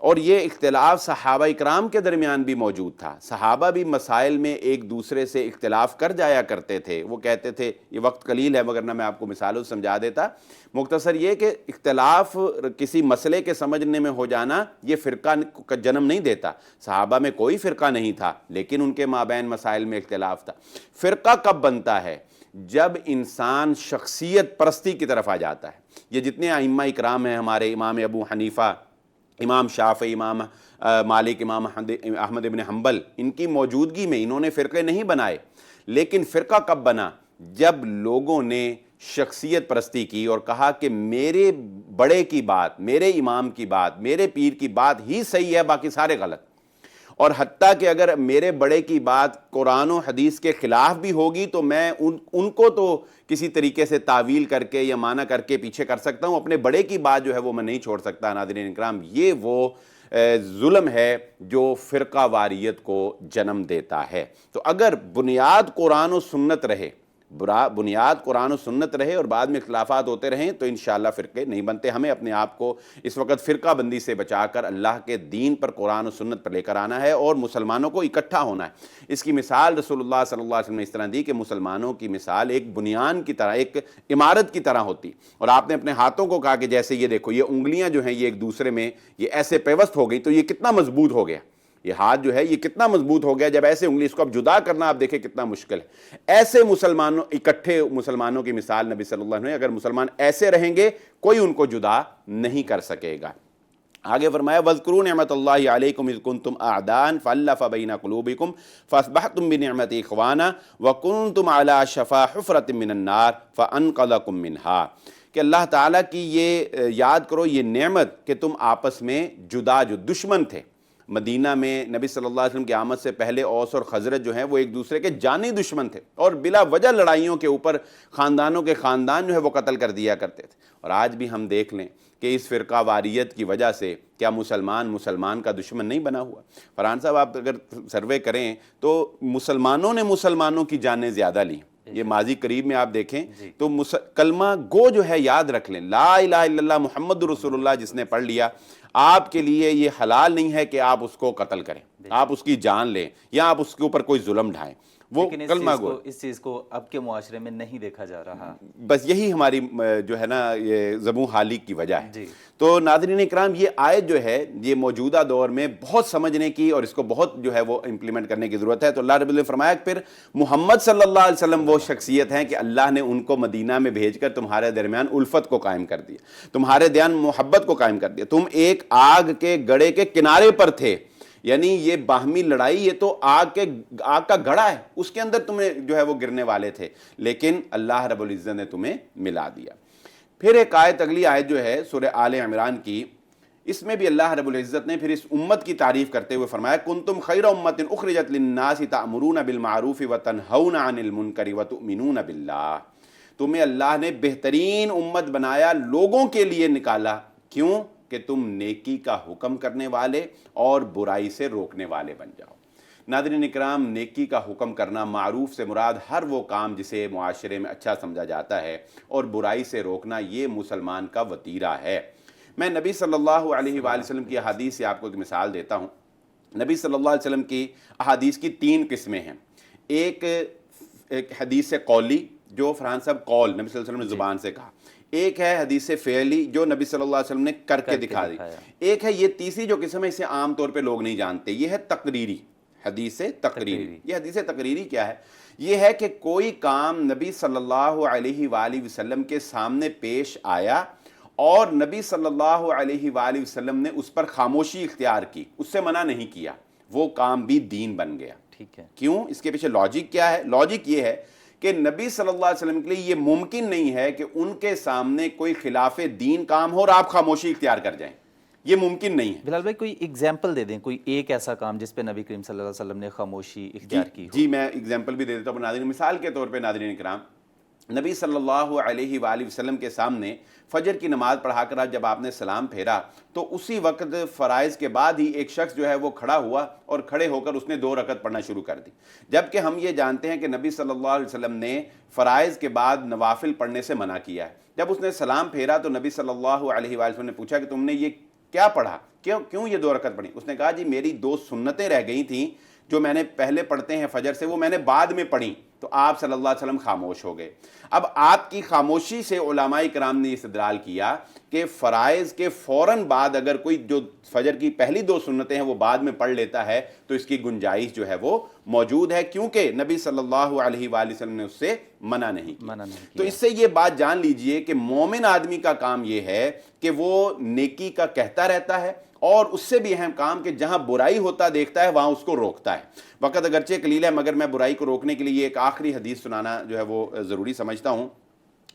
اور یہ اختلاف صحابہ اکرام کے درمیان بھی موجود تھا، صحابہ بھی مسائل میں ایک دوسرے سے اختلاف کر جایا کرتے تھے، وہ کہتے تھے، یہ وقت قلیل ہے وگرنہ میں آپ کو مثالوں سے سمجھا دیتا، مختصر یہ کہ اختلاف کسی مسئلے کے سمجھنے میں ہو جانا یہ فرقہ کا جنم نہیں دیتا، صحابہ میں کوئی فرقہ نہیں تھا لیکن ان کے مابین مسائل میں اختلاف تھا۔ فرقہ کب بنتا ہے؟ جب انسان شخصیت پرستی کی طرف آ جاتا ہے۔ یہ جتنے ائمہ اکرام ہیں ہمارے، امام ابو حنیفہ، امام شافعی، امام مالک، امام احمد ابن حنبل، ان کی موجودگی میں انہوں نے فرقے نہیں بنائے، لیکن فرقہ کب بنا؟ جب لوگوں نے شخصیت پرستی کی اور کہا کہ میرے بڑے کی بات، میرے امام کی بات، میرے پیر کی بات ہی صحیح ہے، باقی سارے غلط، اور حتیٰ کہ اگر میرے بڑے کی بات قرآن و حدیث کے خلاف بھی ہوگی تو میں ان کو تو کسی طریقے سے تعویل کر کے یا معنی کر کے پیچھے کر سکتا ہوں، اپنے بڑے کی بات جو ہے وہ میں نہیں چھوڑ سکتا۔ ناظرین اکرام، یہ وہ ظلم ہے جو فرقہ واریت کو جنم دیتا ہے۔ تو اگر بنیاد قرآن و سنت رہے، بنیاد قرآن و سنت رہے اور بعد میں اختلافات ہوتے رہیں تو انشاءاللہ فرقے نہیں بنتے۔ ہمیں اپنے آپ کو اس وقت فرقہ بندی سے بچا کر اللہ کے دین پر، قرآن و سنت پر لے کر آنا ہے اور مسلمانوں کو اکٹھا ہونا ہے۔ اس کی مثال رسول اللہ صلی اللہ علیہ وسلم نے اس طرح دی کہ مسلمانوں کی مثال ایک بنیان کی طرح، ایک عمارت کی طرح ہوتی، اور آپ نے اپنے ہاتھوں کو کہا کہ جیسے یہ دیکھو، یہ انگلیاں جو ہیں یہ ایک دوسرے میں یہ ایسے پیوست ہو گئی تو یہ کتنا مضبوط ہو گیا، یہ ہاتھ جو ہے یہ کتنا مضبوط ہو گیا جب ایسے انگلی، اس کو اب جدا کرنا آپ دیکھیں کتنا مشکل ہے۔ ایسے مسلمانوں، اکٹھے مسلمانوں کی مثال نبی صلی اللہ علیہ وسلم نے، اگر مسلمان ایسے رہیں گے کوئی ان کو جدا نہیں کر سکے گا۔ آگے فرمایا وَاذْكُرُوا نِعْمَةَ اللَّهِ عَلَيْكُمْ إِذْ كُنْتُمْ أَعْدَاءً فَأَلَّفَ بَيْنَ قُلُوبِكُمْ فَأَصْبَحْتُمْ بِنِعْمَتِهِ إِخْوَانًا وَكُنْتُمْ عَلَى شَفَا حُفْرَةٍ مِّنَ النَّارِ فَأَنْقَذَكُم مِّنْهَا، کہ اللہ تعالیٰ کی یہ یاد کرو، یہ نعمت کہ تم آپس میں جدا، جو دشمن تھے مدینہ میں نبی صلی اللہ علیہ وسلم کی آمد سے پہلے، اوس اور خزرج جو ہیں وہ ایک دوسرے کے جانی دشمن تھے اور بلا وجہ لڑائیوں کے اوپر خاندانوں کے خاندان جو ہے وہ قتل کر دیا کرتے تھے۔ اور آج بھی ہم دیکھ لیں کہ اس فرقہ واریت کی وجہ سے کیا مسلمان کا دشمن نہیں بنا ہوا؟ فرحان صاحب، آپ اگر سروے کریں تو مسلمانوں نے مسلمانوں کی جانیں زیادہ لی، یہ ماضی قریب میں آپ دیکھیں تو کلمہ گو جو ہے یاد رکھ لیں، لا الہ الا اللہ محمد رسول اللہ جس نے پڑھ لیا، آپ کے لیے یہ حلال نہیں ہے کہ آپ اس کو قتل کریں، آپ اس کی جان لیں یا آپ اس کے اوپر کوئی ظلم ڈھائیں، وہ کلمہ گو۔ اس چیز کو اب کے معاشرے میں نہیں دیکھا جا رہا، بس یہی ہماری جو ہے نا یہ زبوں حالی کی وجہ ہے۔ جی۔ تو ناظرین اکرام، یہ آیت جو ہے یہ موجودہ دور میں بہت سمجھنے کی اور اس کو بہت جو ہے وہ امپلیمنٹ کرنے کی ضرورت ہے۔ تو اللہ رب العزت نے فرمایا کہ پھر محمد صلی اللہ علیہ وسلم وہ شخصیت ہیں کہ اللہ نے ان کو مدینہ میں بھیج کر تمہارے درمیان الفت کو قائم کر دیا، تمہارے درمیان محبت کو قائم کر دیا۔ تم ایک آگ کے گڑھے کے کنارے پر تھے، یعنی یہ باہمی لڑائی، یہ تو آگ کا گڑھا ہے، اس کے اندر تمہیں جو ہے وہ گرنے والے تھے، لیکن اللہ رب العزت نے تمہیں ملا دیا۔ پھر ایک آیت، اگلی آیت جو ہے سورہ آل عمران کی، اس میں بھی اللہ رب العزت نے پھر اس امت کی تعریف کرتے ہوئے فرمایا کنتم خیر امت اخرجت للناس تأمرون بالمعروف وتنہون عن المنکر وتؤمنون باللہ، تمہیں اللہ نے بہترین امت بنایا، لوگوں کے لیے نکالا، کیوں؟ کہ تم نیکی کا حکم کرنے والے اور برائی سے روکنے والے بن جاؤ۔ ناظرین اکرام، نیکی کا حکم کرنا، معروف سے مراد ہر وہ کام جسے معاشرے میں اچھا سمجھا جاتا ہے، اور برائی سے روکنا یہ مسلمان کا وتیرہ ہے۔ میں نبی صلی اللہ علیہ وآلہ وسلم کی احادیث سے آپ کو ایک مثال دیتا ہوں۔ نبی صلی اللہ علیہ وسلم کی احادیث کی 3 قسمیں ہیں۔ ایک حدیث قولی، جو فرحان صاحب قول نبی صلی اللہ علیہ وسلم نے زبان سے کہا، ایک ہے حدیث فعلی جو نبی صلی اللہ علیہ وسلم نے کر کے دکھا دی، ایک ہے یہ تیسری جو قسم ہے، اسے عام طور پہ لوگ نہیں جانتے، یہ ہے تقریری حدیث تقریری۔ یہ حدیث تقریری کیا ہے؟ یہ ہے کہ کوئی کام نبی صلی اللہ علیہ وآلہ وسلم کے سامنے پیش آیا اور نبی صلی اللہ علیہ وآلہ وسلم نے اس پر خاموشی اختیار کی، اس سے منع نہیں کیا، وہ کام بھی دین بن گیا۔ ٹھیک ہے، کیوں؟ اس کے پیچھے لاجک کیا ہے؟ لاجک یہ ہے کہ نبی صلی اللہ علیہ وسلم کے لیے یہ ممکن نہیں ہے کہ ان کے سامنے کوئی خلاف دین کام ہو اور آپ خاموشی اختیار کر جائیں، یہ ممکن نہیں ہے۔ بلال بھائی کوئی ایگزامپل دے دیں، کوئی ایک ایسا کام جس پہ نبی کریم صلی اللہ علیہ وسلم نے خاموشی اختیار کی ہو۔ جی میں ایگزامپل بھی دے دیتا ہوں ناظرین۔ مثال کے طور پہ ناظرین اکرام، نبی صلی اللہ علیہ وآلہ وسلم کے سامنے فجر کی نماز پڑھا کر جب آپ نے سلام پھیرا تو اسی وقت فرائض کے بعد ہی ایک شخص جو ہے وہ کھڑا ہوا اور کھڑے ہو کر اس نے 2 رکعت پڑھنا شروع کر دی، جبکہ ہم یہ جانتے ہیں کہ نبی صلی اللہ علیہ وسلم نے فرائض کے بعد نوافل پڑھنے سے منع کیا ہے۔ جب اس نے سلام پھیرا تو نبی صلی اللہ علیہ وآلہ وسلم نے پوچھا کہ تم نے یہ کیا پڑھا، کیوں یہ 2 رکعت پڑھی؟ اس نے کہا جی میری 2 سنتیں رہ گئی تھیں جو میں نے پہلے پڑھتے ہیں فجر سے، وہ میں نے بعد میں پڑھی، تو آپ صلی اللہ علیہ وسلم خاموش ہو گئے۔ اب آپ کی خاموشی سے علماء کرام نے استدلال کیا کہ فرائض کے فوراً بعد اگر کوئی جو فجر کی پہلی 2 سنتیں ہیں وہ بعد میں پڑھ لیتا ہے تو اس کی گنجائش جو ہے وہ موجود ہے، کیونکہ نبی صلی اللہ علیہ وآلہ وسلم نے اس سے منع نہیں کیا۔ تو اس سے یہ بات جان لیجئے کہ مومن آدمی کا کام یہ ہے کہ وہ نیکی کا کہتا رہتا ہے، اور اس سے بھی اہم کام کہ جہاں برائی ہوتا دیکھتا ہے وہاں اس کو روکتا ہے۔ وقت اگرچہ قلیل ہے مگر میں برائی کو روکنے کے لیے ایک آخری حدیث سنانا جو ہے وہ ضروری سمجھتا ہوں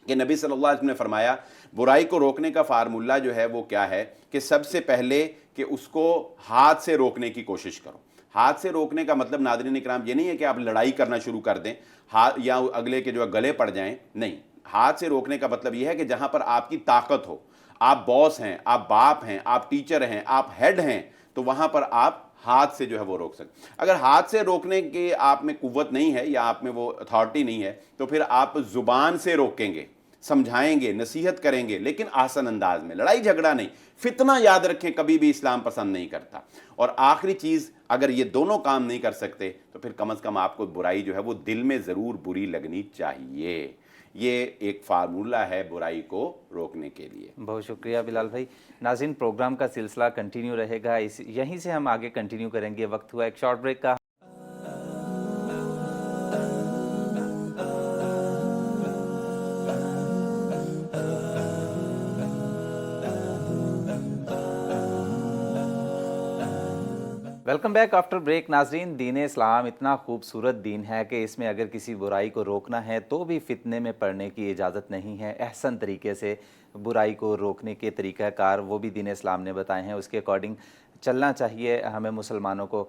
کہ نبی صلی اللہ علیہ وسلم نے فرمایا برائی کو روکنے کا فارمولہ جو ہے وہ کیا ہے کہ سب سے پہلے کہ اس کو ہاتھ سے روکنے کی کوشش کرو۔ ہاتھ سے روکنے کا مطلب ناظرین اکرام یہ نہیں ہے کہ آپ لڑائی کرنا شروع کر دیں یا اگلے کے جو گلے پڑ جائیں، نہیں، ہاتھ سے روکنے کا مطلب یہ ہے کہ جہاں پر آپ کی طاقت ہو، آپ باس ہیں، آپ باپ ہیں، آپ ٹیچر ہیں، آپ ہیڈ ہیں، تو وہاں پر آپ ہاتھ سے جو ہے وہ روک سکتے۔ اگر ہاتھ سے روکنے کے آپ میں قوت نہیں ہے یا آپ میں وہ اتھارٹی نہیں ہے تو پھر آپ زبان سے روکیں گے، سمجھائیں گے، نصیحت کریں گے، لیکن آسن انداز میں، لڑائی جھگڑا نہیں۔ فتنہ یاد رکھیں کبھی بھی اسلام پسند نہیں کرتا۔ اور آخری چیز، اگر یہ دونوں کام نہیں کر سکتے تو پھر کم از کم آپ کو برائی جو ہے وہ دل میں ضرور بری لگنی چاہیے۔ یہ ایک فارمولہ ہے برائی کو روکنے کے لیے۔ بہت شکریہ بلال بھائی۔ ناظرین پروگرام کا سلسلہ کنٹینیو رہے گا، یہیں سے ہم آگے کنٹینیو کریں گے۔ وقت ہوا ایک شارٹ بریک کا۔ Welcome back after break. ناظرین، دین اسلام اتنا خوبصورت دین ہے کہ اس میں اگر کسی برائی کو روکنا ہے تو بھی فتنے میں پڑنے کی اجازت نہیں ہے۔ احسن طریقے سے برائی کو روکنے کے طریقہ کار وہ بھی دین اسلام نے بتائے ہیں، اس کے اکارڈنگ چلنا چاہیے ہمیں مسلمانوں کو۔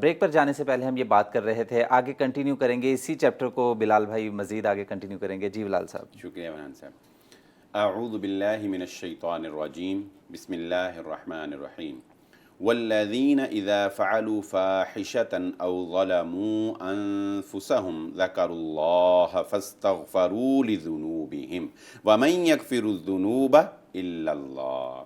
بریک پر جانے سے پہلے ہم یہ بات کر رہے تھے، آگے کنٹینیو کریں گے اسی چیپٹر کو، بلال بھائی مزید آگے کنٹینیو کریں گے۔ جی بلال صاحب۔ شکریہ فرحان صاحب۔ اعوذ باللہ من الشیطان الرجیم، بسم اللہ الرحمن الرحیم۔ والذین اذا فعلوا فاحشة او ظلموا انفسهم ذکروا اللہ فاستغفروا لذنوبهم ومن یغفر الذنوب الا اللہ۔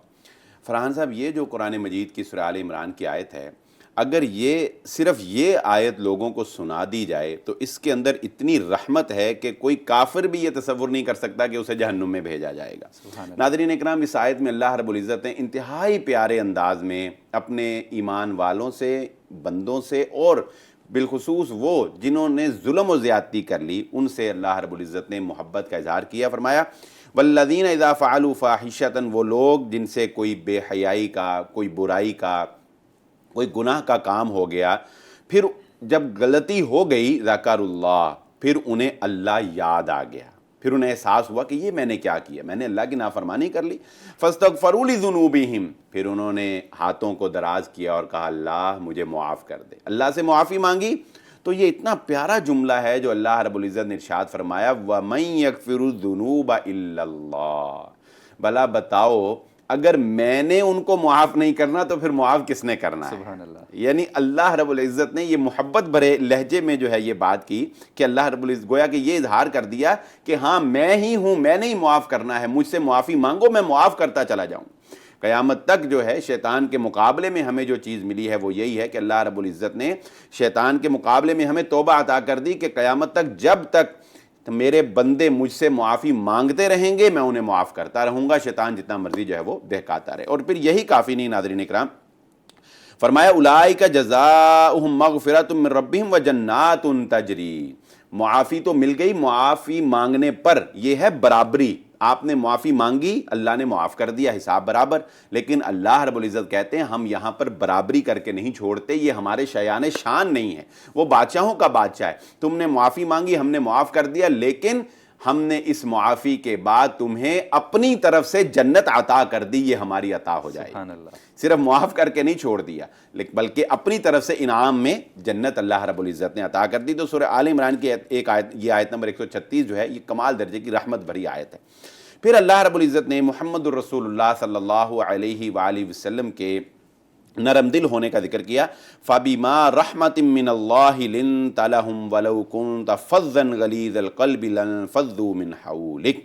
فرحان صاحب، یہ جو قرآن مجید کی سورہ آل عمران کی آیت ہے، اگر یہ صرف یہ آیت لوگوں کو سنا دی جائے تو اس کے اندر اتنی رحمت ہے کہ کوئی کافر بھی یہ تصور نہیں کر سکتا کہ اسے جہنم میں بھیجا جائے گا۔ ناظرین اکرام، اس آیت میں اللہ رب العزت نے انتہائی پیارے انداز میں اپنے ایمان والوں سے، بندوں سے، اور بالخصوص وہ جنہوں نے ظلم و زیادتی کر لی، ان سے اللہ رب العزت نے محبت کا اظہار کیا۔ فرمایا والذین اذا فعلوا فاحشة، وہ لوگ جن سے کوئی بے حیائی کا، کوئی برائی کا، کوئی گناہ کا کام ہو گیا، پھر جب غلطی ہو گئی، ذکر اللہ، پھر انہیں اللہ یاد آ گیا، پھر انہیں احساس ہوا کہ یہ میں نے کیا کیا، میں نے اللہ کی نافرمانی کر لی۔ فاستغفروا لذنوبہم، پھر انہوں نے ہاتھوں کو دراز کیا اور کہا اللہ مجھے معاف کر دے، اللہ سے معافی مانگی۔ تو یہ اتنا پیارا جملہ ہے جو اللہ رب العزت نے ارشاد فرمایا وَمَن يَغْفِرُ الذُّنُوبَ إِلَّا اللَّهُ، بھلا بتاؤ اگر میں نے ان کو معاف نہیں کرنا تو پھر معاف کس نے کرنا ہے؟ سبحان اللہ۔ یعنی اللہ رب العزت نے یہ محبت بھرے لہجے میں جو ہے یہ بات کی کہ اللہ رب العزت گویا کہ یہ اظہار کر دیا کہ ہاں میں ہی ہوں، میں نے ہی معاف کرنا ہے، مجھ سے معافی مانگو، میں معاف کرتا چلا جاؤں۔ قیامت تک جو ہے شیطان کے مقابلے میں ہمیں جو چیز ملی ہے وہ یہی ہے کہ اللہ رب العزت نے شیطان کے مقابلے میں ہمیں توبہ عطا کر دی کہ قیامت تک جب تک میرے بندے مجھ سے معافی مانگتے رہیں گے میں انہیں معاف کرتا رہوں گا، شیطان جتنا مرضی جو ہے وہ بہکاتا رہے۔ اور پھر یہی کافی نہیں ناظرین اکرام، فرمایا اولئک جزاؤہم مغفرۃ من ربہم وجنات تجری، معافی تو مل گئی، معافی مانگنے پر یہ ہے برابری، آپ نے معافی مانگی، اللہ نے معاف کر دیا، حساب برابر۔ لیکن اللہ رب العزت کہتے ہیں ہم یہاں پر برابری کر کے نہیں چھوڑتے، یہ ہمارے شایان شان نہیں ہے، وہ بادشاہوں کا بادشاہ ہے، تم نے معافی مانگی ہم نے معاف کر دیا، لیکن ہم نے اس معافی کے بعد تمہیں اپنی طرف سے جنت عطا کر دی، یہ ہماری عطا ہو جائے گی۔ صرف معاف کر کے نہیں چھوڑ دیا بلکہ اپنی طرف سے انعام میں جنت اللہ رب العزت نے عطا کر دی۔ تو سورہ آل عمران کی ایک آیت، یہ آیت نمبر 136 جو ہے، یہ کمال درجے کی رحمت بھری آیت ہے۔ پھر اللہ رب العزت نے محمد الرسول اللہ صلی اللہ علیہ وآلہ وسلم کے نرم دل ہونے کا ذکر کیا۔ فَبِمَا رَحْمَةٍ مِّنَ اللَّهِ لِنْتَ لَهُمْ وَلَوْ كُنْتَ فَظًّا غَلِيظَ الْقَلْبِ لَانفَضُّوا مِنْ حَوْلِكَ،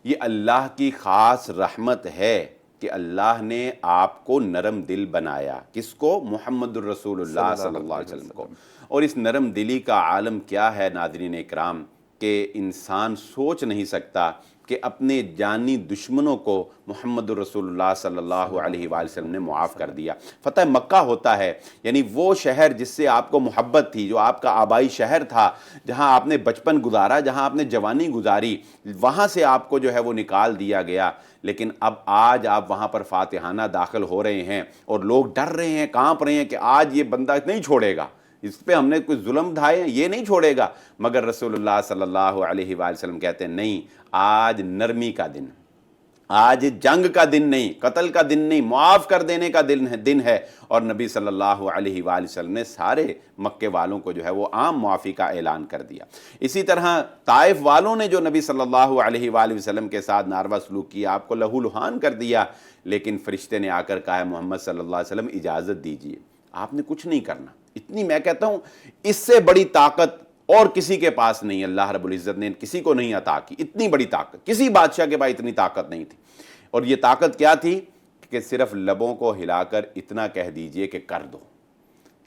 یہ اللہ کی خاص رحمت ہے کہ اللہ نے آپ کو نرم دل بنایا. کس کو؟ محمد الرسول اللہ صلی اللہ علیہ وسلم کو. اور اس نرم دلی کا عالم کیا ہے ناظرین اکرام کہ انسان سوچ نہیں سکتا کہ اپنے جانی دشمنوں کو محمد الرسول اللہ صلی اللہ علیہ وآلہ وسلم نے معاف کر دیا. فتح مکہ ہوتا ہے، یعنی وہ شہر جس سے آپ کو محبت تھی، جو آپ کا آبائی شہر تھا، جہاں آپ نے بچپن گزارا، جہاں آپ نے جوانی گزاری، وہاں سے آپ کو جو ہے وہ نکال دیا گیا. لیکن اب آج آپ وہاں پر فاتحانہ داخل ہو رہے ہیں اور لوگ ڈر رہے ہیں، کانپ رہے ہیں کہ آج یہ بندہ نہیں چھوڑے گا، اس پہ ہم نے کوئی ظلم ڈھائے ہیں، یہ نہیں چھوڑے گا. مگر رسول اللہ صلی اللہ علیہ وآلہ وسلم کہتے ہیں نہیں، آج نرمی کا دن، آج جنگ کا دن نہیں، قتل کا دن نہیں، معاف کر دینے کا دن ہے. اور نبی صلی اللہ علیہ وآلہ وسلم نے سارے مکے والوں کو جو ہے وہ عام معافی کا اعلان کر دیا. اسی طرح طائف والوں نے جو نبی صلی اللہ علیہ وآلہ وسلم کے ساتھ ناروا سلوک کیا، آپ کو لہو لہان کر دیا، لیکن فرشتے نے آ کر کہا ہے محمد صلی اللہ علیہ وسلم اجازت دیجیے، آپ نے کچھ نہیں کرنا. اتنی، میں کہتا ہوں اس سے بڑی طاقت اور کسی کے پاس نہیں. اللہ رب العزت نے کسی کو نہیں عطا کی اتنی بڑی طاقت، کسی بادشاہ کے پاس اتنی طاقت نہیں تھی. اور یہ طاقت کیا تھی کہ صرف لبوں کو ہلا کر اتنا کہہ دیجئے کہ کر دو،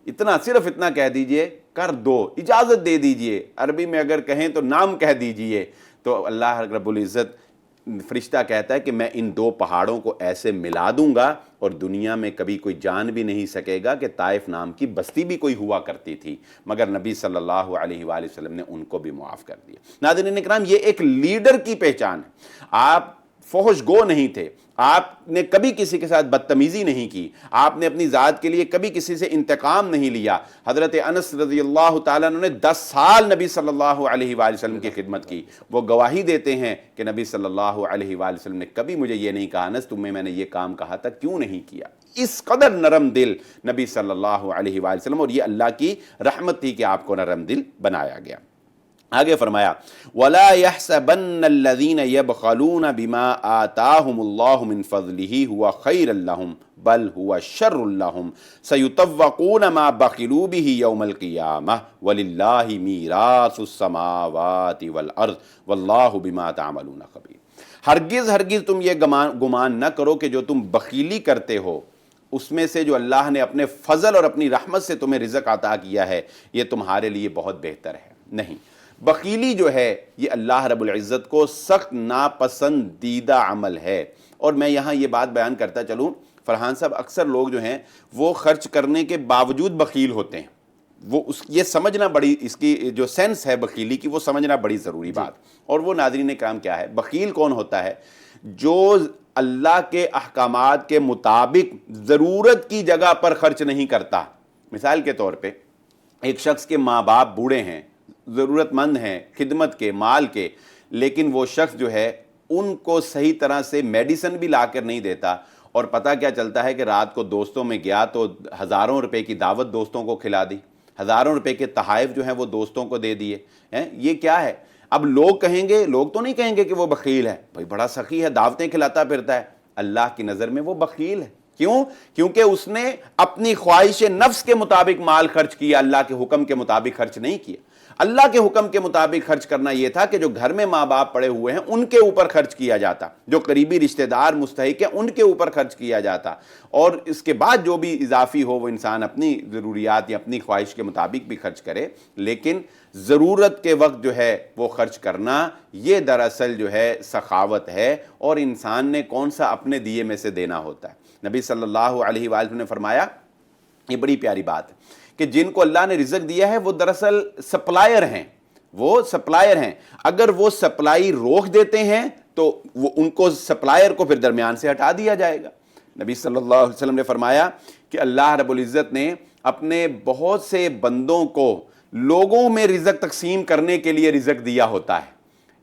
اتنا، صرف اتنا کہہ دیجئے کر دو، اجازت دے دیجئے. عربی میں اگر کہیں تو نام کہہ دیجئے. تو اللہ رب العزت، فرشتہ کہتا ہے کہ میں ان دو پہاڑوں کو ایسے ملا دوں گا اور دنیا میں کبھی کوئی جان بھی نہیں سکے گا کہ طائف نام کی بستی بھی کوئی ہوا کرتی تھی. مگر نبی صلی اللہ علیہ وآلہ وسلم نے ان کو بھی معاف کر دیا. ناظرین اکرام، یہ ایک لیڈر کی پہچان ہے. آپ فحش گو نہیں تھے، آپ نے کبھی کسی کے ساتھ بدتمیزی نہیں کی، آپ نے اپنی ذات کے لیے کبھی کسی سے انتقام نہیں لیا. حضرت انس رضی اللہ تعالیٰ عنہ نے 10 سال نبی صلی اللہ علیہ وآلہ وسلم کی خدمت کی. وہ گواہی دیتے ہیں کہ نبی صلی اللہ علیہ وآلہ وسلم نے کبھی مجھے یہ نہیں کہا انس تمہیں میں نے یہ کام کہا تھا کیوں نہیں کیا. اس قدر نرم دل نبی صلی اللہ علیہ وآلہ وسلم، اور یہ اللہ کی رحمت تھی کہ آپ کو نرم دل بنایا گیا. آگے فرمایا وَلَا يَحْسَبَنَّ الَّذِينَ يَبْخَلُونَ بِمَا آتَاهُمُ اللَّهُ مِنْ فَضْلِهِ هُوَ خَيْرًا لَهُمْ بَلْ هُوَ شَرٌّ لَهُمْ سَيُطَوَّقُونَ مَا بَخِلُوا بِهِ يَوْمَ الْقِيَامَةِ وَلِلَّهِ مِيرَاثُ السَّمَاوَاتِ وَالْأَرْضِ وَاللَّهُ بِمَا تَعْمَلُونَ خَبِيرٌ. ہرگز تم یہ گمان نہ کرو کہ جو تم بخیلی کرتے ہو اس میں سے جو اللہ نے اپنے فضل اور اپنی رحمت سے تمہیں رزق عطا کیا ہے یہ تمہارے لیے بہت بہتر ہے. نہیں، بخیلی جو ہے یہ اللہ رب العزت کو سخت ناپسندیدہ عمل ہے. اور میں یہاں یہ بات بیان کرتا چلوں، فرحان صاحب، اکثر لوگ جو ہیں وہ خرچ کرنے کے باوجود بخیل ہوتے ہیں. وہ یہ سمجھنا بڑی، اس کی جو سینس ہے بخیلی کی، وہ سمجھنا بڑی ضروری بات. اور وہ ناظرین کرام کیا ہے، بخیل کون ہوتا ہے؟ جو اللہ کے احکامات کے مطابق ضرورت کی جگہ پر خرچ نہیں کرتا. مثال کے طور پہ ایک شخص کے ماں باپ بوڑھے ہیں، ضرورت مند ہیں خدمت کے، مال کے، لیکن وہ شخص جو ہے ان کو صحیح طرح سے میڈیسن بھی لا کر نہیں دیتا. اور پتہ کیا چلتا ہے کہ رات کو دوستوں میں گیا تو ہزاروں روپے کی دعوت دوستوں کو کھلا دی، ہزاروں روپے کے تحائف جو ہیں وہ دوستوں کو دے دیے. یہ کیا ہے؟ اب لوگ کہیں گے، لوگ تو نہیں کہیں گے کہ وہ بخیل ہے، بھائی بڑا سخی ہے، دعوتیں کھلاتا پھرتا ہے. اللہ کی نظر میں وہ بخیل ہے. کیوں؟ کیونکہ اس نے اپنی خواہش نفس کے مطابق مال خرچ کیا، اللہ کے حکم کے مطابق خرچ نہیں کیا. اللہ کے حکم کے مطابق خرچ کرنا یہ تھا کہ جو گھر میں ماں باپ پڑے ہوئے ہیں ان کے اوپر خرچ کیا جاتا، جو قریبی رشتہ دار مستحق ہیں ان کے اوپر خرچ کیا جاتا، اور اس کے بعد جو بھی اضافی ہو وہ انسان اپنی ضروریات یا اپنی خواہش کے مطابق بھی خرچ کرے. لیکن ضرورت کے وقت جو ہے وہ خرچ کرنا، یہ دراصل جو ہے سخاوت ہے، اور انسان نے کون سا اپنے دیے میں سے دینا ہوتا ہے. نبی صلی اللہ علیہ وآلہ وسلم نے فرمایا، یہ بڑی پیاری بات ہے، کہ جن کو اللہ نے رزق دیا ہے وہ دراصل سپلائر ہیں، وہ سپلائر ہیں. اگر وہ سپلائی روک دیتے ہیں تو وہ ان کو، سپلائر کو پھر درمیان سے ہٹا دیا جائے گا. نبی صلی اللہ علیہ وسلم نے فرمایا کہ اللہ رب العزت نے اپنے بہت سے بندوں کو لوگوں میں رزق تقسیم کرنے کے لیے رزق دیا ہوتا ہے.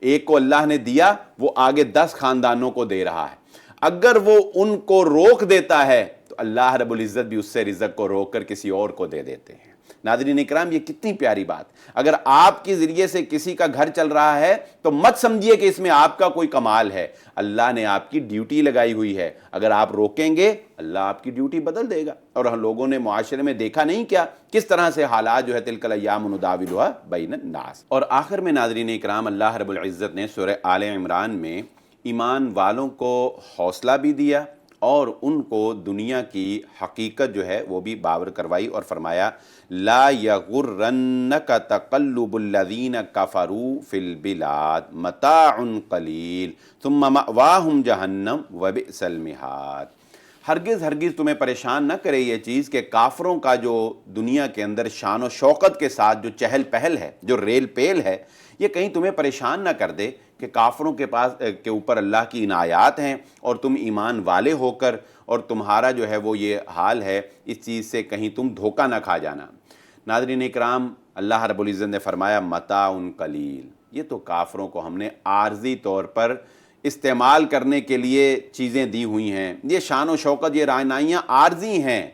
ایک کو اللہ نے دیا، وہ آگے 10 خاندانوں کو دے رہا ہے. اگر وہ ان کو روک دیتا ہے تو اللہ رب العزت بھی اس سے رزق کو روک کر کسی اور کو دے دیتے ہیں. ناظرین اکرام، یہ کتنی پیاری بات. اگر آپ کے ذریعے سے کسی کا گھر چل رہا ہے تو مت سمجھیے کہ اس میں آپ کا کوئی کمال ہے. اللہ نے آپ کی ڈیوٹی لگائی ہوئی ہے، اگر آپ روکیں گے اللہ آپ کی ڈیوٹی بدل دے گا. اور ہم لوگوں نے معاشرے میں دیکھا نہیں کیا کس طرح سے حالات جو ہے تلک الایام نداولھا بین الناس. اور آخر میں ناظرین اکرام، اللہ رب العزت نے سورہ آل عمران میں ایمان والوں کو حوصلہ بھی دیا اور ان کو دنیا کی حقیقت جو ہے وہ بھی باور کروائی اور فرمایا لا یغرنک تقلب الذین کفروا فی البلاد متاع قلیل ثم مأواہم جہنم وبئس المہاد۔ ہرگز ہرگز تمہیں پریشان نہ کرے یہ چیز کہ کافروں کا جو دنیا کے اندر شان و شوقت کے ساتھ جو چہل پہل ہے، جو ریل پیل ہے، یہ کہیں تمہیں پریشان نہ کر دے کہ کافروں کے اوپر اللہ کی عنایات ہیں اور تم ایمان والے ہو کر اور تمہارا جو ہے وہ یہ حال ہے، اس چیز سے کہیں تم دھوکہ نہ کھا جانا۔ ناظرین اکرام، اللہ رب العزت نے فرمایا متاع قلیل، یہ تو کافروں کو ہم نے عارضی طور پر استعمال کرنے کے لیے چیزیں دی ہوئی ہیں، یہ شان و شوقت، یہ رعنائیاں عارضی ہیں،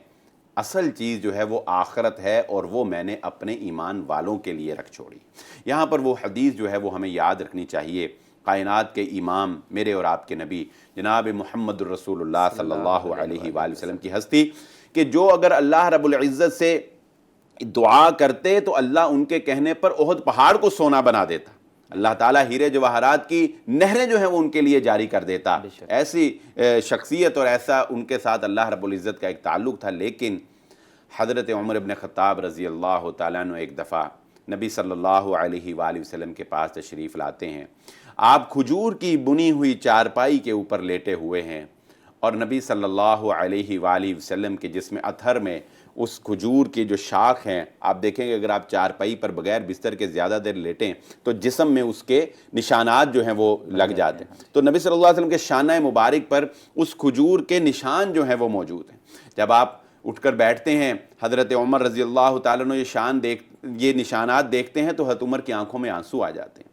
اصل چیز جو ہے وہ آخرت ہے اور وہ میں نے اپنے ایمان والوں کے لیے رکھ چھوڑی۔ یہاں پر وہ حدیث جو ہے وہ ہمیں یاد رکھنی چاہیے، کائنات کے امام میرے اور آپ کے نبی جناب محمد الرسول اللہ صلی اللہ علیہ وآلہ وسلم کی ہستی، کہ جو اگر اللہ رب العزت سے دعا کرتے تو اللہ ان کے کہنے پر احد پہاڑ کو سونا بنا دیتا، اللہ تعالیٰ ہیرے جواہرات کی نہریں جو ہیں وہ ان کے لیے جاری کر دیتا۔ ایسی شخصیت اور ایسا ان کے ساتھ اللہ رب العزت کا ایک تعلق تھا۔ لیکن حضرت عمر ابن خطاب رضی اللہ تعالیٰ عنہ ایک دفعہ نبی صلی اللہ علیہ وآلہ وسلم کے پاس تشریف لاتے ہیں، آپ کھجور کی بنی ہوئی چارپائی کے اوپر لیٹے ہوئے ہیں اور نبی صلی اللہ علیہ وآلہ وسلم کے جسم اطہر میں اس کھجور کی جو شاخ ہیں، آپ دیکھیں کہ اگر آپ چارپائی پر بغیر بستر کے زیادہ دیر لیٹیں تو جسم میں اس کے نشانات جو ہیں وہ لگ جاتے ہیں، تو نبی صلی اللہ علیہ وسلم کے شانہ مبارک پر اس کھجور کے نشان جو ہیں وہ موجود ہیں۔ جب آپ اٹھ کر بیٹھتے ہیں، حضرت عمر رضی اللہ تعالیٰ عنہ یہ نشانات دیکھتے ہیں تو حضرت عمر کی آنکھوں میں آنسو آ جاتے ہیں،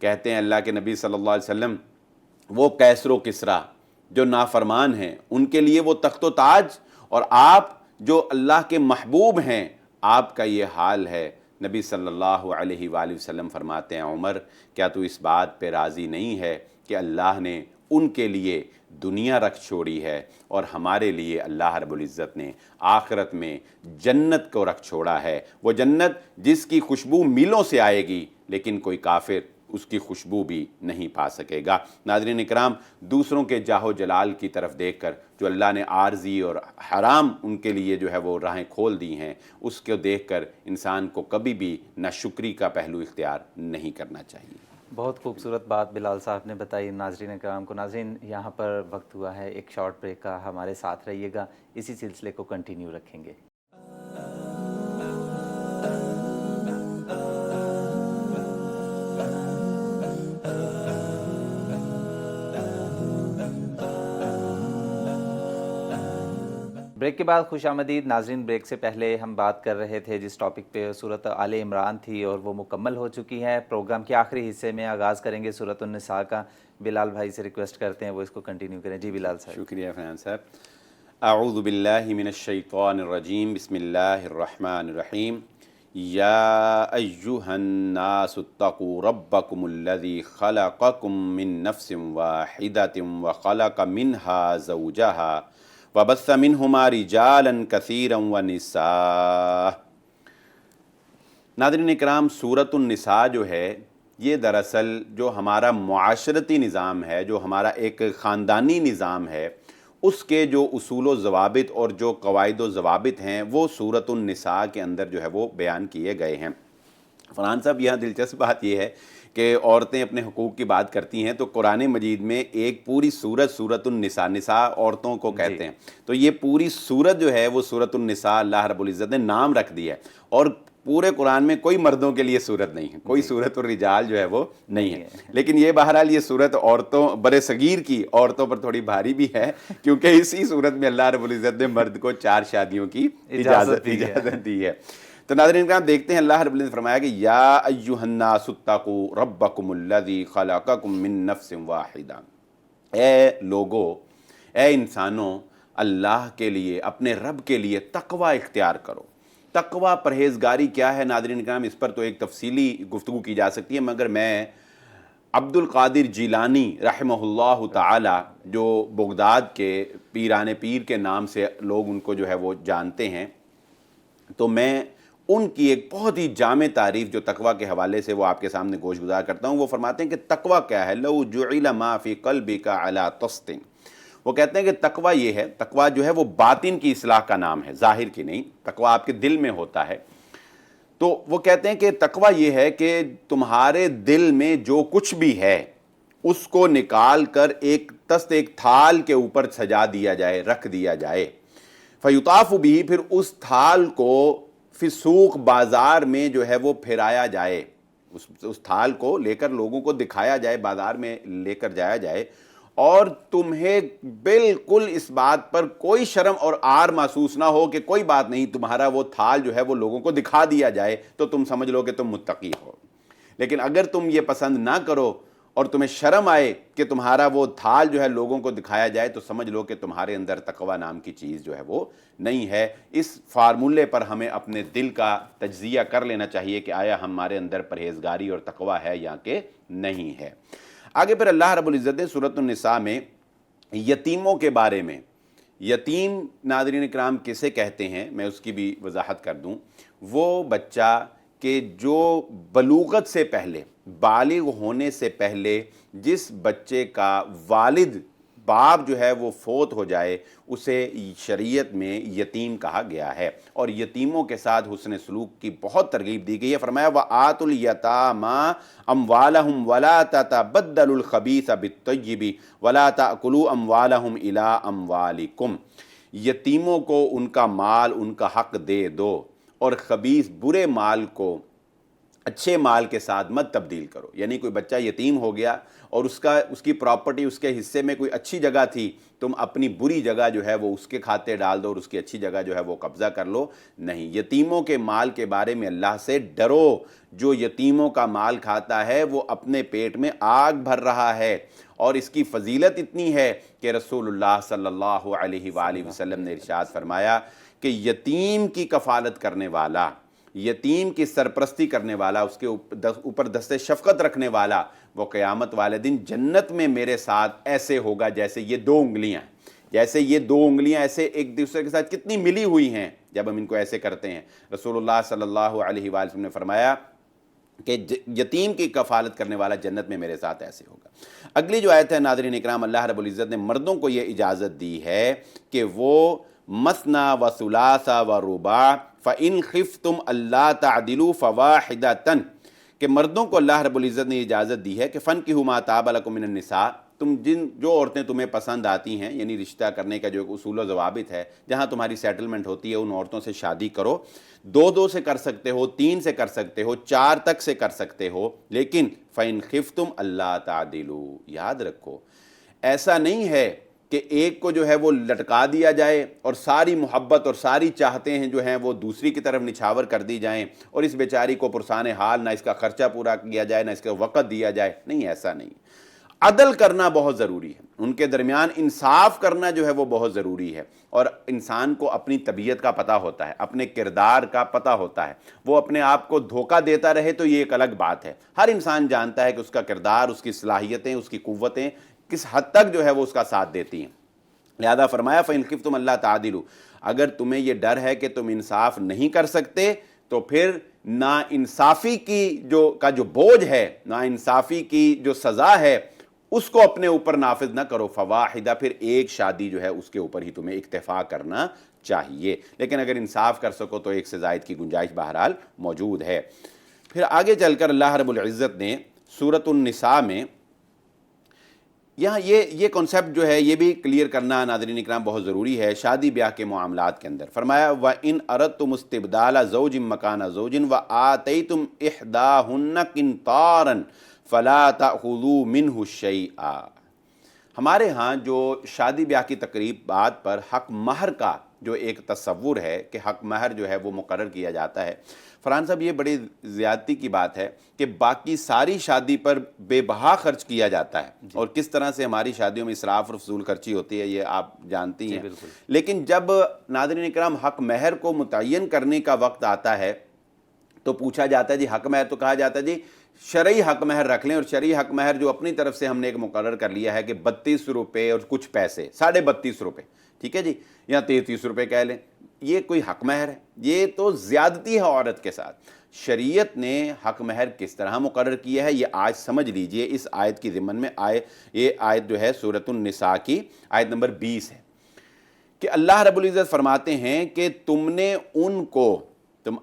کہتے ہیں اللہ کے نبی صلی اللہ علیہ وسلم، وہ کیسر و کسریٰ جو نافرمان ہیں ان کے لیے وہ تخت و تاج، اور آپ جو اللہ کے محبوب ہیں آپ کا یہ حال ہے۔ نبی صلی اللہ علیہ وآلہ وسلم فرماتے ہیں عمر، کیا تو اس بات پہ راضی نہیں ہے کہ اللہ نے ان کے لیے دنیا رکھ چھوڑی ہے اور ہمارے لیے اللہ رب العزت نے آخرت میں جنت کو رکھ چھوڑا ہے، وہ جنت جس کی خوشبو میلوں سے آئے گی لیکن کوئی کافر اس کی خوشبو بھی نہیں پا سکے گا۔ ناظرین اکرام، دوسروں کے جاہ و جلال کی طرف دیکھ کر جو اللہ نے عارضی اور حرام ان کے لیے جو ہے وہ راہیں کھول دی ہیں، اس کو دیکھ کر انسان کو کبھی بھی ناشکری کا پہلو اختیار نہیں کرنا چاہیے۔ بہت خوبصورت بات بلال صاحب نے بتائی ناظرین کرام کو۔ ناظرین، یہاں پر وقت ہوا ہے ایک شارٹ بریک کا، ہمارے ساتھ رہیے گا، اسی سلسلے کو کنٹینیو رکھیں گے۔ بریک کے بعد خوش آمدید ناظرین۔ بریک سے پہلے ہم بات کر رہے تھے جس ٹاپک پہ سورۃ آل عمران تھی اور وہ مکمل ہو چکی ہے۔ پروگرام کے آخری حصے میں آغاز کریں گے سورۃ النساء کا۔ بلال بھائی سے ریکویسٹ کرتے ہیں وہ اس کو کنٹینیو کریں۔ جی بلال صاحب۔ شکریہ فرحان صاحب۔ اعوذ باللہ من الشیطان الرجیم، بسم اللہ الرحمن الرحیم۔ یا ایہا الناس اتقوا ربکم الذی خلقکم من نفس واحدۃ وخلق منها زوجها وبث منہما رجالا کثیرا ونساء۔ ناظرین اکرام، سورۃ النساء جو ہے یہ دراصل جو ہمارا معاشرتی نظام ہے، جو ہمارا ایک خاندانی نظام ہے، اس کے جو اصول و ضوابط اور جو قواعد و ضوابط ہیں وہ سورۃ النساء کے اندر جو ہے وہ بیان کیے گئے ہیں۔ فرحان صاحب، یہاں دلچسپ بات یہ ہے کہ عورتیں اپنے حقوق کی بات کرتی ہیں تو قرآن مجید میں ایک پوری سورت سورۃ النساء، نساء عورتوں کو کہتے ہیں، تو یہ پوری سورت جو ہے وہ سورۃ النساء اللہ رب العزت نے نام رکھ دی ہے، اور پورے قرآن میں کوئی مردوں کے لیے صورت نہیں ہے، کوئی سورۃ الرجال جو ہے وہ نہیں ہے۔ لیکن یہ بہرحال یہ صورت عورتوں، برے صغیر کی عورتوں پر تھوڑی بھاری بھی ہے، کیونکہ اسی صورت میں اللہ رب العزت نے مرد کو 4 شادیوں کی اجازت دی ہے۔ تو ناظرین کرام، دیکھتے ہیں اللہ رب العزت نے فرمایا کہ یا ایھا الناس اتقوا ربکم الذی خلقکم من نفس واحدہ، اے لوگو، اے انسانوں، اللہ کے لیے، اپنے رب کے لیے تقوی اختیار کرو۔ تقوی، پرہیزگاری کیا ہے ناظرین کرام، اس پر تو ایک تفصیلی گفتگو کی جا سکتی ہے، مگر میں عبد القادر جیلانی رحمہ اللہ تعالی، جو بغداد کے پیران پیر کے نام سے لوگ ان کو جو ہے وہ جانتے ہیں، تو میں ان کی ایک بہت ہی جامع تعریف جو تقوی کے حوالے سے وہ آپ کے سامنے گوش گزار کرتا ہوں۔ وہ فرماتے ہیں کہ تقوی کیا ہے؟ لو جعل ما فی قلبک علی طست وہ کہتے ہیں کہ تقوی یہ ہے، تقوی جو ہے وہ باطن کی اصلاح کا نام ہے، ظاہر کی نہیں، تقوی آپ کے دل میں ہوتا ہے۔ تو وہ کہتے ہیں کہ تقوی یہ ہے کہ تمہارے دل میں جو کچھ بھی ہے اس کو نکال کر ایک تھال کے اوپر سجا دیا جائے، رکھ دیا جائے، فیطاف بھی، پھر اس تھال کو فی سوق، بازار میں جو ہے وہ پھرایا جائے، اس تھال کو لے کر لوگوں کو دکھایا جائے، بازار میں لے کر جایا جائے، اور تمہیں بالکل اس بات پر کوئی شرم اور عار محسوس نہ ہو کہ کوئی بات نہیں، تمہارا وہ تھال جو ہے وہ لوگوں کو دکھا دیا جائے تو تم سمجھ لو کہ تم متقی ہو۔ لیکن اگر تم یہ پسند نہ کرو اور تمہیں شرم آئے کہ تمہارا وہ تھال جو ہے لوگوں کو دکھایا جائے تو سمجھ لو کہ تمہارے اندر تقوی نام کی چیز جو ہے وہ نہیں ہے۔ اس فارمولے پر ہمیں اپنے دل کا تجزیہ کر لینا چاہیے کہ آیا ہمارے اندر پرہیزگاری اور تقوی ہے یا کہ نہیں ہے۔ آگے پھر اللہ رب العزت نے سورۃ النساء میں یتیموں کے بارے میں، یتیم ناظرین کرام کسے کہتے ہیں میں اس کی بھی وضاحت کر دوں، وہ بچہ کہ جو بلوغت سے پہلے، بالغ ہونے سے پہلے جس بچے کا والد باپ جو ہے وہ فوت ہو جائے اسے شریعت میں یتیم کہا گیا ہے، اور یتیموں کے ساتھ حسن سلوک کی بہت ترغیب دی گئی ہے۔ فرمایا وَآتُوا الْيَتَامَىٰ أَمْوَالَهُمْ وَلَا تَتَبَدَّلُوا الْخَبِيثَ بِالطَّيِّبِ وَلَا تَأْكُلُوا أَمْوَالَهُمْ إِلَىٰ أَمْوَالِكُمْ، یتیموں کو ان کا مال، ان کا حق دے دو، اور خبیث برے مال کو اچھے مال کے ساتھ مت تبدیل کرو۔ یعنی کوئی بچہ یتیم ہو گیا اور اس کی پراپرٹی، اس کے حصے میں کوئی اچھی جگہ تھی، تم اپنی بری جگہ جو ہے وہ اس کے کھاتے ڈال دو اور اس کی اچھی جگہ جو ہے وہ قبضہ کر لو، نہیں۔ یتیموں کے مال کے بارے میں اللہ سے ڈرو، جو یتیموں کا مال کھاتا ہے وہ اپنے پیٹ میں آگ بھر رہا ہے، اور اس کی فضیلت اتنی ہے کہ رسول اللہ صلی اللہ علیہ وآلہ وسلم نے ارشاد فرمایا کہ یتیم کی کفالت کرنے والا، یتیم کی سرپرستی کرنے والا، اس کے اوپر دست شفقت رکھنے والا، وہ قیامت والے دن جنت میں میرے ساتھ ایسے ہوگا جیسے یہ دو انگلیاں، جیسے یہ دو انگلیاں ایسے ایک دوسرے کے ساتھ کتنی ملی ہوئی ہیں جب ہم ان کو ایسے کرتے ہیں۔ رسول اللہ صلی اللہ علیہ وآلہ وسلم نے فرمایا کہ یتیم کی کفالت کرنے والا جنت میں میرے ساتھ ایسے ہوگا۔ اگلی جو آیت ہے ناظرین اکرام، اللہ رب العزت نے مردوں کو یہ اجازت دی ہے کہ وہ مثنیٰ و ثلاث و رباع فَإِنْ خِفْتُمْ أَلَّا تَعْدِلُوا فَوَاحِدَةً، کہ مردوں کو اللہ رب العزت نے اجازت دی ہے کہ فَانْكِحُوا مَا طَابَ لَكُم مِّنَ النِّسَاء، تم جو عورتیں تمہیں پسند آتی ہیں، یعنی رشتہ کرنے کا جو اصول و ضوابط ہے، جہاں تمہاری سیٹلمنٹ ہوتی ہے ان عورتوں سے شادی کرو، دو سے کر سکتے ہو، 3 سے کر سکتے ہو، 4 تک سے کر سکتے ہو، لیکن فَإِنْ خِفْتُمْ أَلَّا تَعْدِلُوا، یاد رکھو ایسا نہیں ہے کہ ایک کو جو ہے وہ لٹکا دیا جائے اور ساری محبت اور ساری چاہتے ہیں جو ہیں وہ دوسری کی طرف نچھاور کر دی جائیں، اور اس بیچاری کو پرسان حال نہ اس کا خرچہ پورا کیا جائے نہ اس کا وقت دیا جائے، نہیں، ایسا نہیں۔ عدل کرنا بہت ضروری ہے، ان کے درمیان انصاف کرنا جو ہے وہ بہت ضروری ہے، اور انسان کو اپنی طبیعت کا پتہ ہوتا ہے، اپنے کردار کا پتہ ہوتا ہے، وہ اپنے آپ کو دھوکہ دیتا رہے تو یہ ایک الگ بات ہے۔ ہر انسان جانتا ہے کہ اس کا کردار، اس کی صلاحیتیں، اس کی قوتیں کس حد تک جو ہے وہ اس کا ساتھ دیتی ہیں۔ لہذا فرمایا فَإِنْ خِفْتُمْ أَلَّا تَعْدِلُوا، اگر تمہیں یہ ڈر ہے کہ تم انصاف نہیں کر سکتے تو پھر نا انصافی کی جو بوجھ ہے، نا انصافی کی جو سزا ہے اس کو اپنے اوپر نافذ نہ کرو، فواحدہ، پھر ایک شادی جو ہے اس کے اوپر ہی تمہیں اکتفا کرنا چاہیے، لیکن اگر انصاف کر سکو تو ایک سے زائد کی گنجائش بہرحال موجود ہے۔ پھر آگے چل کر اللہ رب العزت نے سورۃ النساء میں یہاں یہ کنسیپٹ جو ہے یہ بھی کلیئر کرنا ناظرین اکرام بہت ضروری ہے شادی بیاہ کے معاملات کے اندر۔ فرمایا وَإِنْ أَرَدْتُمُ اسْتِبْدَالَ زَوْجٍ مَّكَانَ زَوْجٍ وَآتَيْتُمْ إِحْدَاهُنَّ قِنطَارًا فَلَا تَأْخُذُوا مِنْهُ شَيْئًا۔ ہمارے ہاں جو شادی بیاہ کی تقریبات پر حق مہر کا جو ایک تصور ہے کہ حق مہر جو ہے وہ مقرر کیا جاتا ہے، فرحان صاحب یہ بڑی زیادتی کی بات ہے کہ باقی ساری شادی پر بے بہا خرچ کیا جاتا ہے، اور کس طرح سے ہماری شادیوں میں اسراف اور فضول خرچی ہوتی ہے یہ آپ جانتی ہیں، لیکن جب ناظرین اکرام حق مہر کو متعین کرنے کا وقت آتا ہے تو پوچھا جاتا ہے جی حق مہر، تو کہا جاتا ہے جی شرعی حق مہر رکھ لیں، اور شرعی حق مہر جو اپنی طرف سے ہم نے ایک مقرر کر لیا ہے کہ 32 روپے اور کچھ پیسے، 32.5 روپے، ٹھیک ہے جی، یا 33 روپے کہہ لیں، یہ کوئی حق مہر ہے؟ یہ تو زیادتی ہے عورت کے ساتھ۔ شریعت نے حق مہر کس طرح مقرر کیا ہے یہ آج سمجھ لیجئے۔ اس آیت کی ضمن میں یہ آیت جو ہے سورۃ النساء کی آیت نمبر 20 ہے کہ اللہ رب العزت فرماتے ہیں کہ تم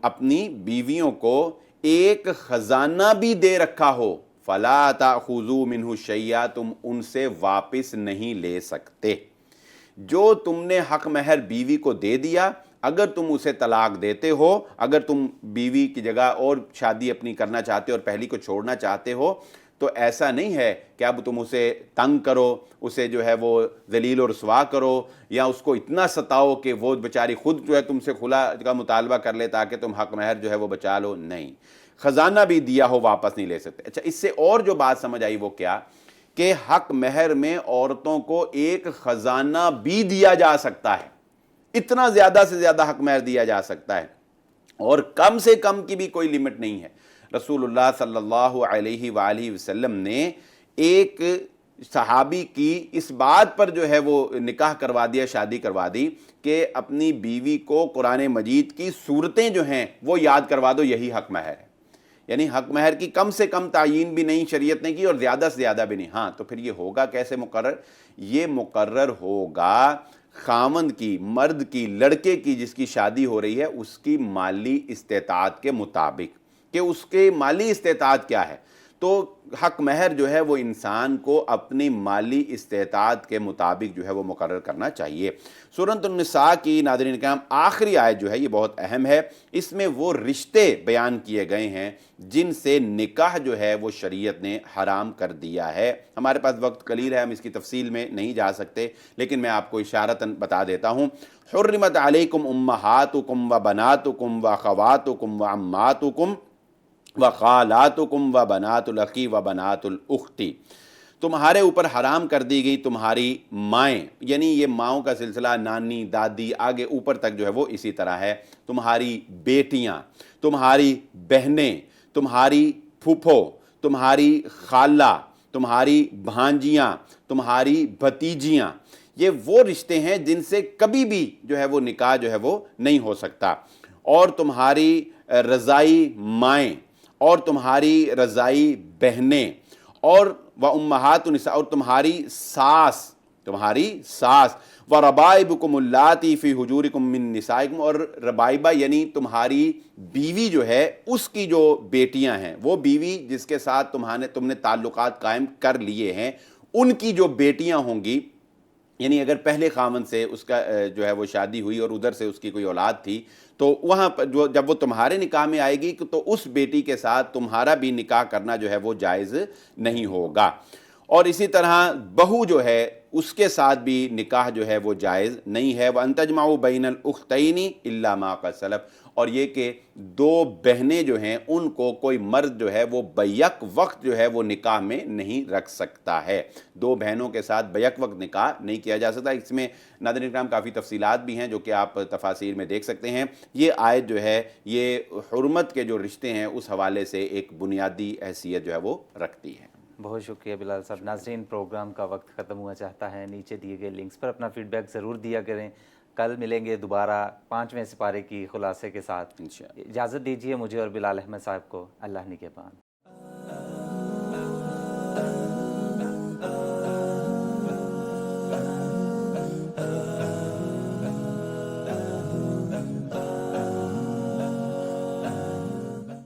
اپنی بیویوں کو ایک خزانہ بھی دے رکھا ہو، فَلَا تَأْخُذُوا مِنْهُ شَيْئًا، تم ان سے واپس نہیں لے سکتے۔ جو تم نے حق مہر بیوی کو دے دیا، اگر تم اسے طلاق دیتے ہو، اگر تم بیوی کی جگہ اور شادی اپنی کرنا چاہتے ہو اور پہلی کو چھوڑنا چاہتے ہو، تو ایسا نہیں ہے کہ اب تم اسے تنگ کرو، اسے جو ہے وہ ذلیل و رسوا کرو، یا اس کو اتنا ستاؤ کہ وہ بیچاری خود جو ہے تم سے خلا کا مطالبہ کر لے تاکہ تم حق مہر جو ہے وہ بچا لو۔ نہیں، خزانہ بھی دیا ہو واپس نہیں لے سکتے۔ اچھا، اس سے اور جو بات سمجھ آئی وہ کیا کہ حق مہر میں عورتوں کو ایک خزانہ بھی دیا جا سکتا ہے، اتنا زیادہ سے زیادہ حق مہر دیا جا سکتا ہے، اور کم سے کم کی بھی کوئی لیمٹ نہیں ہے۔ رسول اللہ صلی اللہ علیہ وآلہ وسلم نے ایک صحابی کی اس بات پر جو ہے وہ نکاح کروا دیا، شادی کروا دی کہ اپنی بیوی کو قرآن مجید کی صورتیں جو ہیں وہ یاد کروا دو، یہی حق مہر ہے۔ یعنی حق مہر کی کم سے کم تعیین بھی نہیں شریعت نے کی اور زیادہ سے زیادہ بھی نہیں۔ ہاں، تو پھر یہ ہوگا کیسے مقرر؟ یہ مقرر ہوگا خامند کی، مرد کی، لڑکے کی جس کی شادی ہو رہی ہے اس کی مالی استطاعت کے مطابق، کہ اس کے مالی استطاعت کیا ہے۔ تو حق مہر جو ہے وہ انسان کو اپنی مالی استطاعت کے مطابق جو ہے وہ مقرر کرنا چاہیے۔ سورۃ النساء کی ناظرین کرام آخری آیت جو ہے یہ بہت اہم ہے، اس میں وہ رشتے بیان کیے گئے ہیں جن سے نکاح جو ہے وہ شریعت نے حرام کر دیا ہے۔ ہمارے پاس وقت قلیل ہے، ہم اس کی تفصیل میں نہیں جا سکتے، لیکن میں آپ کو اشارتاً بتا دیتا ہوں۔ حرمت علیکم امہاتکم و بناتکم و اخواتکم و عماتکم وخالاتکم و بنات الاخی و بنات الاختی، تمہارے اوپر حرام کر دی گئی تمہاری مائیں، یعنی یہ ماؤں کا سلسلہ نانی، دادی، آگے اوپر تک جو ہے وہ اسی طرح ہے، تمہاری بیٹیاں، تمہاری بہنیں، تمہاری پھوپھو، تمہاری خالہ، تمہاری بھانجیاں، تمہاری بھتیجیاں، یہ وہ رشتے ہیں جن سے کبھی بھی جو ہے وہ نکاح جو ہے وہ نہیں ہو سکتا، اور تمہاری رضائی مائیں، اور تمہاری رضائی بہنیں، اور امہات النساء، اور تمہاری ساس وربائبکم اللاتی فی حجورکم من نسائکم، اور ربائبہ یعنی تمہاری بیوی جو ہے اس کی جو بیٹیاں ہیں، وہ بیوی جس کے ساتھ تم نے تعلقات قائم کر لیے ہیں، ان کی جو بیٹیاں ہوں گی، یعنی اگر پہلے خامن سے اس کا جو ہے وہ شادی ہوئی اور ادھر سے اس کی کوئی اولاد تھی، تو وہاں پر جب وہ تمہارے نکاح میں آئے گی تو اس بیٹی کے ساتھ تمہارا بھی نکاح کرنا جو ہے وہ جائز نہیں ہوگا، اور اسی طرح بہو جو ہے اس کے ساتھ بھی نکاح جو ہے وہ جائز نہیں ہے۔ وَأَن تَجْمَعُوا بَيْنَ الْأُخْتَيْنِ إِلَّا مَا قَدْ سَلَفَ، اور یہ کہ دو بہنیں جو ہیں ان کو کوئی مرد جو ہے وہ بیک وقت جو ہے وہ نکاح میں نہیں رکھ سکتا ہے، دو بہنوں کے ساتھ بیک وقت نکاح نہیں کیا جا سکتا۔ اس میں ناظرین کرام کافی تفصیلات بھی ہیں جو کہ آپ تفاسیر میں دیکھ سکتے ہیں۔ یہ آیت جو ہے یہ حرمت کے جو رشتے ہیں اس حوالے سے ایک بنیادی حیثیت جو ہے وہ رکھتی ہے۔ بہت شکریہ بلال صاحب۔ ناظرین، پروگرام کا وقت ختم ہوا چاہتا ہے، نیچے دیے گئے لنکس پر اپنا فیڈ بیک ضرور دیا کریں۔ کل ملیں گے دوبارہ 5ویں سپارے کی خلاصے کے ساتھ۔ اجازت دیجیے مجھے اور بلال احمد صاحب کو۔ اللہ نگہبان۔